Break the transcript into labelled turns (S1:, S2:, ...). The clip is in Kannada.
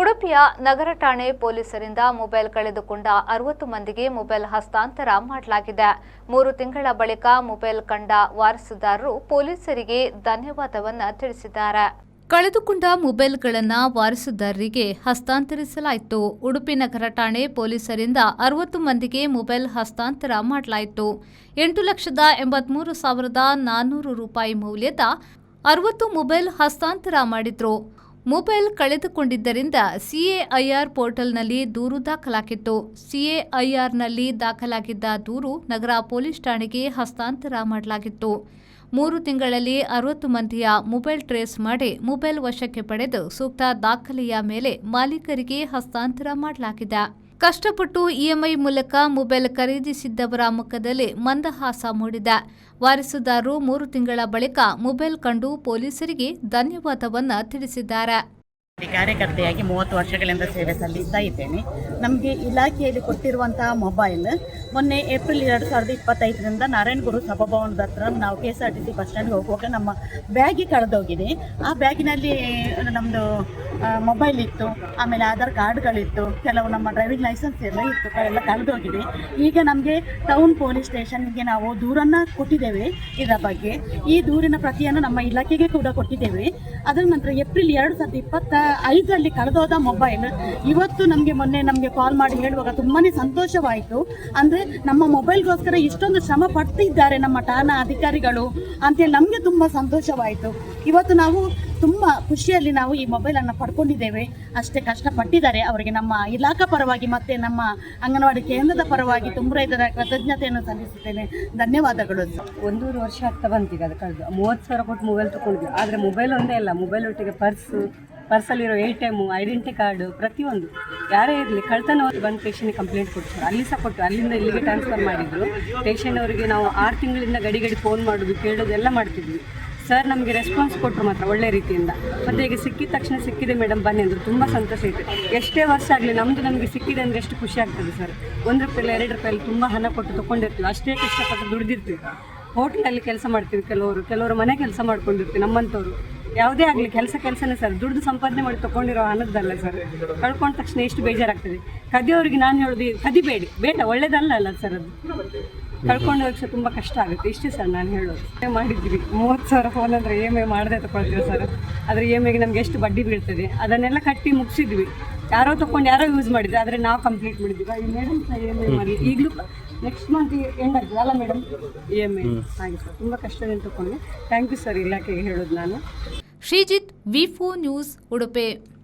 S1: ಉಡುಪಿಯ ನಗರ ಠಾಣೆ ಪೊಲೀಸರಿಂದ ಮೊಬೈಲ್ ಕಳೆದುಕೊಂಡ 60 ಮಂದಿಗೆ ಮೊಬೈಲ್ ಹಸ್ತಾಂತರ ಮಾಡಲಾಗಿದೆ. 3 ತಿಂಗಳ ಬಳಿಕ ಮೊಬೈಲ್ ಕಂಡ ವಾರಸುದಾರರು ಪೊಲೀಸರಿಗೆ ಧನ್ಯವಾದವನ್ನು ತಿಳಿಸಿದ್ದಾರೆ. ಕಳೆದುಕೊಂಡ ಮೊಬೈಲ್ಗಳನ್ನು ವಾರಸುದಾರರಿಗೆ ಹಸ್ತಾಂತರಿಸಲಾಯಿತು. ಉಡುಪಿ ನಗರ ಠಾಣೆ ಪೊಲೀಸರಿಂದ 60 ಮಂದಿಗೆ ಮೊಬೈಲ್ ಹಸ್ತಾಂತರ ಮಾಡಲಾಯಿತು. 8,83,400 ರೂಪಾಯಿ ಮೌಲ್ಯದ 60 ಮೊಬೈಲ್ ಹಸ್ತಾಂತರ ಮಾಡಿದ್ರು. ಮೊಬೈಲ್ ಕಳೆದುಕೊಂಡಿದ್ದರಿಂದ ಸಿಎಐಆರ್ ಪೋರ್ಟಲ್ನಲ್ಲಿ ದೂರು ದಾಖಲಾಗಿತ್ತು. ಸಿಎಐಆರ್ನಲ್ಲಿ ದಾಖಲಾಗಿದ್ದ ದೂರು ನಗರ ಪೊಲೀಸ್ ಠಾಣೆಗೆ ಹಸ್ತಾಂತರ ಮಾಡಲಾಗಿತ್ತು. 3 ತಿಂಗಳಲ್ಲಿ 60 ಮಂದಿಯ ಮೊಬೈಲ್ ಟ್ರೇಸ್ ಮಾಡಿ ಮೊಬೈಲ್ ವಶಕ್ಕೆ ಪಡೆದು ಸೂಕ್ತ ದಾಖಲೆಯ ಮೇಲೆ ಮಾಲೀಕರಿಗೆ ಹಸ್ತಾಂತರ ಮಾಡಲಾಗಿದೆ. ಕಷ್ಟಪಟ್ಟು ಇಎಂಐ ಮೂಲಕ ಮೊಬೈಲ್ ಖರೀದಿಸಿದ್ದವರ ಮುಖದಲ್ಲಿ ಮಂದಹಾಸ ಮೂಡಿದೆ. ವಾರಸುದಾರರು 3 ತಿಂಗಳ ಬಳಿಕ ಮೊಬೈಲ್ ಕಂಡು ಪೊಲೀಸರಿಗೆ ಧನ್ಯವಾದವನ್ನು ತಿಳಿಸಿದ್ದಾರೆ.
S2: ಕಾರ್ಯಕರ್ತೆಯಾಗಿ 30 ವರ್ಷಗಳಿಂದ ಸೇವೆ ಸಲ್ಲಿಸ್ತಾ ಇದ್ದೇನೆ. ನಮಗೆ ಇಲಾಖೆಯಲ್ಲಿ ಕೊಟ್ಟಿರುವಂತಹ ಮೊಬೈಲ್ ಮೊನ್ನೆ ಏಪ್ರಿಲ್ 2025ರಿಂದ ನಾರಾಯಣಗುರು ಸಭಾಭವನದ ಹತ್ರ ನಾವು KSRTC ಬಸ್ ಸ್ಟ್ಯಾಂಡ್ಗೆ ಹೋಗುವಾಗ ನಮ್ಮ ಬ್ಯಾಗಿ ಕಳೆದೋಗಿದೆ. ಆ ಬ್ಯಾಗಿನಲ್ಲಿ ನಮ್ಮದು ಮೊಬೈಲ್ ಇತ್ತು, ಆಮೇಲೆ ಆಧಾರ್ ಕಾರ್ಡ್ಗಳಿತ್ತು, ಕೆಲವು ನಮ್ಮ ಡ್ರೈವಿಂಗ್ ಲೈಸೆನ್ಸ್ ಎಲ್ಲ ಇತ್ತು, ಎಲ್ಲ ಕಳೆದೋಗಿದೆ. ಈಗ ನಮಗೆ ಟೌನ್ ಪೊಲೀಸ್ ಸ್ಟೇಷನ್ಗೆ ನಾವು ದೂರನ್ನು ಕೊಟ್ಟಿದ್ದೇವೆ. ಇದರ ಬಗ್ಗೆ ಈ ದೂರಿನ ಪ್ರತಿಯನ್ನು ನಮ್ಮ ಇಲಾಖೆಗೆ ಕೂಡ ಕೊಟ್ಟಿದ್ದೇವೆ. ಅದರ ನಂತರ ಏಪ್ರಿಲ್ 2025ರಲ್ಲಿ ಕಳೆದೋದ ಮೊಬೈಲ್ ಇವತ್ತು ಮೊನ್ನೆ ನಮಗೆ ಕಾಲ್ ಮಾಡಿ ಹೇಳುವಾಗ ತುಂಬಾ ಸಂತೋಷವಾಯಿತು. ಅಂದರೆ ನಮ್ಮ ಮೊಬೈಲ್ಗೋಸ್ಕರ ಇಷ್ಟೊಂದು ಶ್ರಮ ಪಡ್ತಿದ್ದಾರೆ ನಮ್ಮ ಠಾಣಾ ಅಧಿಕಾರಿಗಳು ಅಂತೇಳಿ ನಮಗೆ ತುಂಬ ಸಂತೋಷವಾಯಿತು. ಇವತ್ತು ನಾವು ತುಂಬ ಖುಷಿಯಲ್ಲಿ ನಾವು ಈ ಮೊಬೈಲನ್ನು ಪಡ್ಕೊಂಡಿದ್ದೇವೆ. ಅಷ್ಟೇ ಕಷ್ಟಪಟ್ಟಿದ್ದಾರೆ ಅವರಿಗೆ ನಮ್ಮ ಇಲಾಖಾ ಪರವಾಗಿ ಮತ್ತು ನಮ್ಮ ಅಂಗನವಾಡಿ ಕೇಂದ್ರದ ಪರವಾಗಿ ತುಂಬ ಕೃತಜ್ಞತೆಯನ್ನು ಸಲ್ಲಿಸುತ್ತೇನೆ. ಧನ್ಯವಾದಗಳು.
S3: 1.5 ವರ್ಷ ಆಗ್ತಾ ಬಂತೀಗ ಅದು ಕಳೆದು 30,000 ಕೊಟ್ಟು ಮೊಬೈಲ್ ತೊಗೊಂಡ್ವಿ. ಆದರೆ ಮೊಬೈಲ್ ಒಂದೇ ಅಲ್ಲ, ಮೊಬೈಲ್ ಒಟ್ಟಿಗೆ ಪರ್ಸಲ್ಲಿರೋ ATM, ಐಡೆಂಟಿ ಕಾರ್ಡು, ಪ್ರತಿಯೊಂದು ಯಾರೇ ಇರಲಿ ಕಳ್ತನ ಬಂದು ಸ್ಟೇಷನ್ಗೆ ಕಂಪ್ಲೇಂಟ್ ಕೊಡ್ತಾರೆ. ಅಲ್ಲಿ ಸಹ ಕೊಟ್ಟು ಅಲ್ಲಿಂದ ಇಲ್ಲಿಗೆ ಟ್ರಾನ್ಸ್ಫರ್ ಮಾಡಿದರು. ಸ್ಟೇಷನ್ ಅವರಿಗೆ ನಾವು 6 ತಿಂಗಳಿಂದ ಗಡಿ ಫೋನ್ ಮಾಡೋದು ಕೇಳೋದು ಎಲ್ಲ ಮಾಡ್ತಿದ್ವಿ. ಸರ್ ನಮಗೆ ರೆಸ್ಪಾನ್ಸ್ ಕೊಟ್ಟರು ಮಾತ್ರ ಒಳ್ಳೆ ರೀತಿಯಿಂದ. ಮತ್ತು ಈಗ ಸಿಕ್ಕಿದ ತಕ್ಷಣ ಸಿಕ್ಕಿದೆ ಮೇಡಮ್ ಬನ್ನಿ ಅಂದರು. ತುಂಬ ಸಂತೋಷ ಆಯಿತು. ಎಷ್ಟೇ ವರ್ಷ ಆಗಲಿ ನಮಗೆ ಸಿಕ್ಕಿದೆ ಅಂದರೆ ಎಷ್ಟು ಖುಷಿ ಆಗ್ತದೆ ಸರ್. 1 ರೂಪಾಯಿ 2 ರೂಪಾಯಲ್ಲಿ ತುಂಬ ಹಣ ಕೊಟ್ಟು ತೊಗೊಂಡಿರ್ತೀವಿ. ಅಷ್ಟೇ ಕಷ್ಟಪಟ್ಟು ದುಡಿದಿರ್ತೀವಿ. ಹೋಟ್ಲಲ್ಲಿ ಕೆಲಸ ಮಾಡ್ತೀವಿ, ಕೆಲವರು ಮನೆ ಕೆಲಸ ಮಾಡ್ಕೊಂಡಿರ್ತೀವಿ. ನಮ್ಮಂಥವ್ರು ಯಾವುದೇ ಆಗಲಿ ಕೆಲಸನೇ ಸರ್. ದುಡ್ಡು ಸಂಪಾದನೆ ಮಾಡಿ ತೊಗೊಂಡಿರೋ ಹಣದ್ದಲ್ಲ ಸರ್. ಕಳ್ಕೊಂಡ ತಕ್ಷಣ ಎಷ್ಟು ಬೇಜಾರಾಗ್ತದೆ. ಕದಿಯೋರಿಗೆ ನಾನು ಹೇಳೋದು ಕದಿಬೇಡಿ, ಬೇಡ, ಒಳ್ಳೇದಲ್ಲ ಅಲ್ಲ ಸರ್. ಅದು ಕಳ್ಕೊಂಡ ವರ್ಷ ತುಂಬ ಕಷ್ಟ ಆಗುತ್ತೆ. ಇಷ್ಟೇ ಸರ್ ನಾನು ಹೇಳೋದು. ಮಾಡಿದ್ವಿ 30,000 ಫೋನ್ ಅಂದರೆ EMI ಮಾಡದೆ ತೊಗೊಳ್ತೀವಿ ಸರ್. ಆದರೆ EMIಗೆ ನಮ್ಗೆ ಎಷ್ಟು ಬಡ್ಡಿ ಬೀಳ್ತದೆ ಅದನ್ನೆಲ್ಲ ಕಟ್ಟಿ ಮುಗಿಸಿದ್ವಿ. ಯಾರೋ ಯೂಸ್ ಮಾಡಿದ್ವಿ, ಆದರೆ ನಾವು ಕಂಪ್ಲೀಟ್ ಮಾಡಿದ್ವಿ. ಈ ಮೇಡಮ್ ಸಹ EMI ಮಾಡಿ ಈಗಲೂ ನೆಕ್ಸ್ಟ್ ಮಂತ್ ಎಂಡ್ ಆಗ್ತದೆ ಅಲ್ಲ ಮೇಡಮ್ EMI. ಹಾಗೆ ಸರ್ ತುಂಬ ಕಷ್ಟದಿಂದ ತೊಗೊಂಡು ಥ್ಯಾಂಕ್ ಯು ಸರ್ ಇಲಾಖೆಗೆ ಹೇಳೋದು ನಾನು.
S1: Sreejith, V4 news, Udupi.